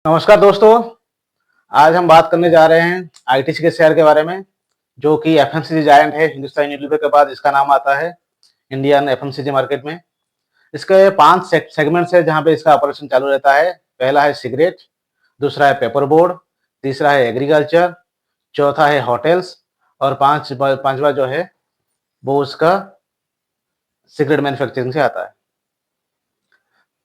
नमस्कार दोस्तों। आज हम बात करने जा रहे हैं आईटीसी के शेयर के बारे में, जो कि एफएमसीजी जायंट है। हिंदुस्तान यूनिलीवर के बाद इसका नाम आता है इंडियन एफएमसीजी मार्केट में। इसके 5 सेगमेंट्स है जहां पे इसका ऑपरेशन चालू रहता है। पहला है सिगरेट, दूसरा है पेपर बोर्ड, तीसरा है एग्रीकल्चर, चौथा है होटल्स और पांचवा जो है वो उसका सिगरेट मैन्युफैक्चरिंग से आता है।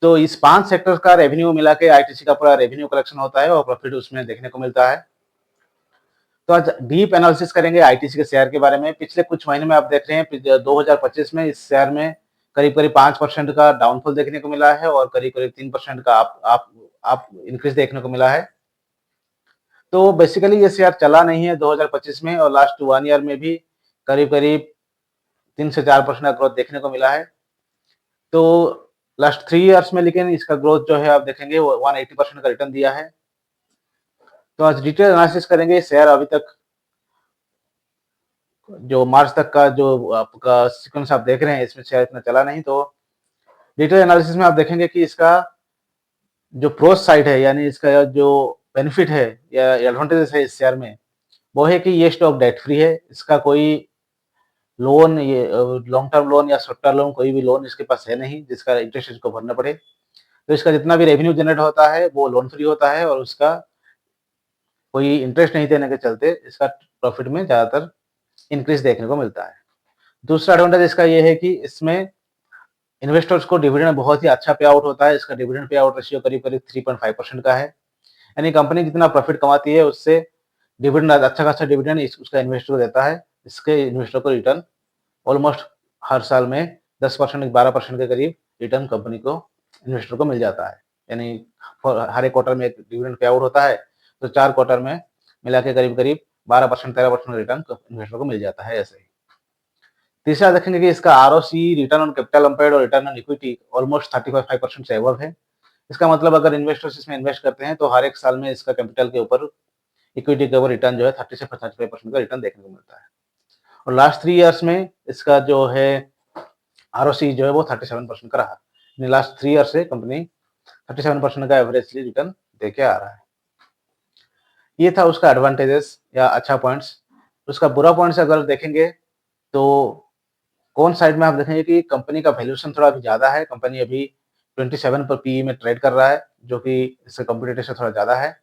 तो इस 5 सेक्टर का रेवेन्यू मिला के आईटीसी का पूरा रेवेन्यू कलेक्शन होता है और प्रॉफिट उसमें देखने को मिलता है। तो आज डीप एनालिसिस करेंगे आईटीसी के शेयर के बारे में। पिछले कुछ महीने में आप देख रहे हैं 2025 में इस शेयर में करीब-करीब 5% का डाउनफॉल देखने को मिला है और करीब-करीब 3% का आप इंक्रीज देखने को मिला है। तो बेसिकली ये शेयर चला नहीं है 2025 में और लास्ट 1 ईयर में भी करीब-करीब 3 से 4% का ग्रोथ देखने को मिला है। तो लास्ट 3 ईयर्स में लेकिन इसका ग्रोथ जो है आप देखेंगे वो 180% का रिटर्न दिया है। तो आज डिटेल एनालिसिस करेंगे। शेयर अभी तक जो मार्च तक का जो आपका सीक्वेंस आप देख रहे हैं, इसमें शेयर इतना चला नहीं। तो डिटेल एनालिसिस में आप देखेंगे कि इसका जो प्रोस साइड है, यानी इसका जो बेनिफिट है या एडवांटेजेस है इस शेयर में, वो है कि ये स्टॉक डेट फ्री है। इसका कोई लोन, ये लॉन्ग टर्म लोन या शॉर्ट टर्म लोन, कोई भी लोन इसके पास है नहीं जिसका इंटरेस्ट इसको भरना पड़े। तो इसका जितना भी रेवेन्यू जनरेट होता है वो लोन फ्री होता है और उसका कोई इंटरेस्ट नहीं देने के चलते इसका प्रॉफिट में ज्यादातर इंक्रीज देखने को मिलता है। दूसरा एडवांटेज इसका ये है कि इसमें इन्वेस्टर्स को डिविडेंड बहुत ही अच्छा पे आउट होता है। इसका डिविडेंड पे आउट रेशियो करीब-करीब 3.5% का है। यानी कंपनी जितना प्रॉफिट कमाती है उससे डिविडेंड, अच्छा खासा डिविडेंड उसका इन्वेस्टर को देता है। इसके इन्वेस्टर को रिटर्न ऑलमोस्ट हर साल में 10% 12% के करीब रिटर्न कंपनी को, इन्वेस्टर को मिल जाता है। यानी हर एक क्वार्टर में एक डिविडेंड पे आउट होता है, तो 4 क्वार्टर में मिला के करीब-करीब 12% 13% रिटर्न इन्वेस्टर को मिल जाता है ऐसे ही। तीसरा देखेंगे कि इसका ROC, return on capital employed और रिटर्न ऑन इक्विटी ऑलमोस्ट 35% से अबव है। इसका मतलब अगर इन्वेस्टर्स इसमें इन्वेस्ट करते हैं तो हर एक साल में इसका कैपिटल के ऊपर, इक्विटी के ऊपर रिटर्न जो है 30 से 35% का रिटर्न देखने को मिलता है। और लास्ट 3 इयर्स में इसका जो है आरओसी जो है वो 37% का रहा। यानी लास्ट 3 ईयर से कंपनी 37% का एवरेजली रिटर्न देके आ रहा है। ये था उसका एडवांटेजेस या अच्छा पॉइंट्स। उसका बुरा पॉइंट्स अगर देखेंगे तो कौन साइड में आप देखेंगे कि कंपनी का वैल्यूएशन थोड़ा अभी ज़्यादा है। कंपनी अभी 27 पर पीई में ट्रेड कर रहा है, जो कि इससे कॉम्पिटिटर से थोड़ा ज़्यादा है।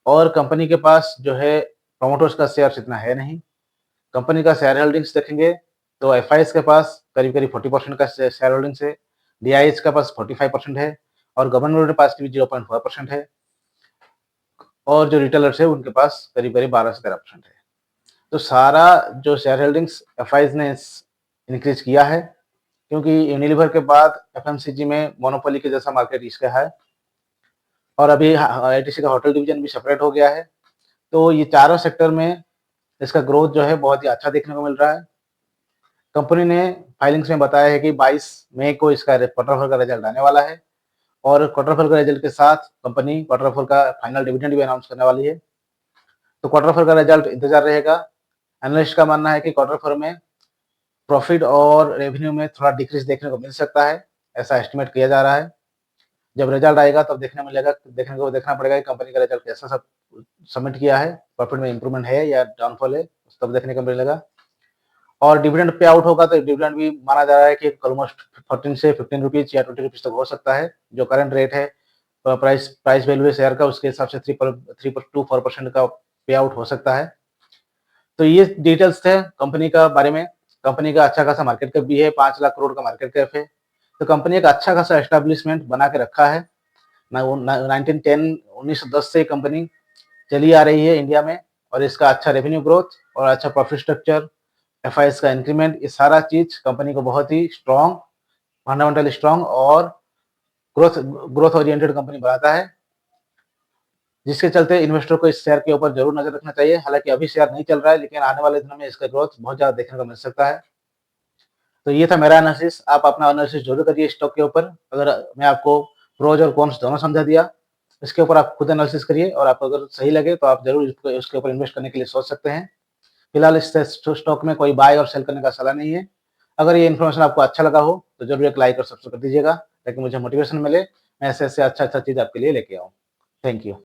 और कंपनी के पास जो है प्रमोटर्स का शेयर्स इतना है नहीं। कंपनी का शेयर होल्डिंग्स देखेंगे तो एफआईएस के पास करीब-करीब 40% का शेयर होल्डिंग्स है, डीआईएच के पास 45% है और गवर्नमेंट के पास भी 0.4% है और जो रिटेलर्स है उनके पास करीब-करीब 12 से 13% है। तो सारा जो शेयर होल्डिंग्स एफआईएस ने इंक्रीज किया है, क्योंकि यूनिलीवर के बाद एफएमसीजी में मोनोपोली के जैसा मार्केट इसका है और अभी आईटीसी का होटल डिवीजन भी सेपरेट हो गया है। तो ये चारों सेक्टर में इसका ग्रोथ जो है बहुत ही अच्छा देखने को मिल रहा है। कंपनी ने फाइलिंग्स में बताया है कि 22 मई को इसका क्वार्टर फोर का रिजल्ट आने वाला है और क्वार्टर फोर का रिजल्ट के साथ कंपनी क्वार्टर फोर का फाइनल डिविडेंड भी अनाउंस करने वाली है। तो क्वार्टर फोर का रिजल्ट इंतजार रहेगा। एनालिस्ट का मानना है कि क्वार्टर फोर में प्रॉफिट और रेवेन्यू में थोड़ा डिक्रीज देखने को मिल सकता है, ऐसा एस्टिमेट किया जा रहा है। जब रिजल्ट आएगा तब देखना पड़ेगा कि कंपनी का रिजल्ट कैसा सब सबमिट किया है, प्रॉफिट में इंप्रूवमेंट है या डाउनफॉल है, तब देखने को मिलेगा। और डिविडेंड पे आउट होगा तो डिविडेंड भी माना जा रहा है कि ऑलमोस्ट 14 से 15 रुपीज या 20 रुपीज तक हो सकता है। जो करंट रेट है प्राइस प्राइस वैल्यू शेयर का, उसके हिसाब से 3.24% का पे आउट हो सकता है। तो ये डिटेल्स थे कंपनी का बारे में। कंपनी का अच्छा खासा मार्केट कैप भी है, 5 लाख करोड़ का मार्केट कैप है। तो कंपनी एक अच्छा खासा एस्टेब्लिशमेंट बना के रखा है। 1910 से कंपनी चली आ रही है इंडिया में और इसका अच्छा रेवेन्यू ग्रोथ और अच्छा प्रॉफिट स्ट्रक्चर, एफआईएस का इंक्रीमेंट, ये सारा चीज कंपनी को बहुत ही स्ट्रॉन्ग, फंडामेंटल स्ट्रॉन्ग और ग्रोथ ग्रोथ ओरिएंटेड कंपनी बनाता है, जिसके चलते इन्वेस्टर को इस शेयर के ऊपर जरूर नजर रखना चाहिए। हालांकि अभी शेयर नहीं चल रहा है, लेकिन आने वाले दिनों में इसका ग्रोथ बहुत ज्यादा देखने को मिल सकता है। तो ये था मेरा एनालिसिस। आप अपना एनालिसिस जरूर करिए स्टॉक के ऊपर। अगर मैं आपको प्रोज और कॉन्स दोनों समझा दिया, इसके ऊपर आप खुद एनालिसिस करिए और आपको अगर सही लगे तो आप जरूर इसके ऊपर इन्वेस्ट करने के लिए सोच सकते हैं। फिलहाल इस स्टॉक में कोई बाय और सेल करने का सलाह नहीं है। अगर ये इन्फॉर्मेशन आपको अच्छा लगा हो तो जरूर एक लाइक और सब्सक्राइब कर दीजिएगा, ताकि मुझे मोटिवेशन मिले मैं ऐसे-ऐसे अच्छा-अच्छा चीज़ आपके लिए लेके आऊँ। Thank you.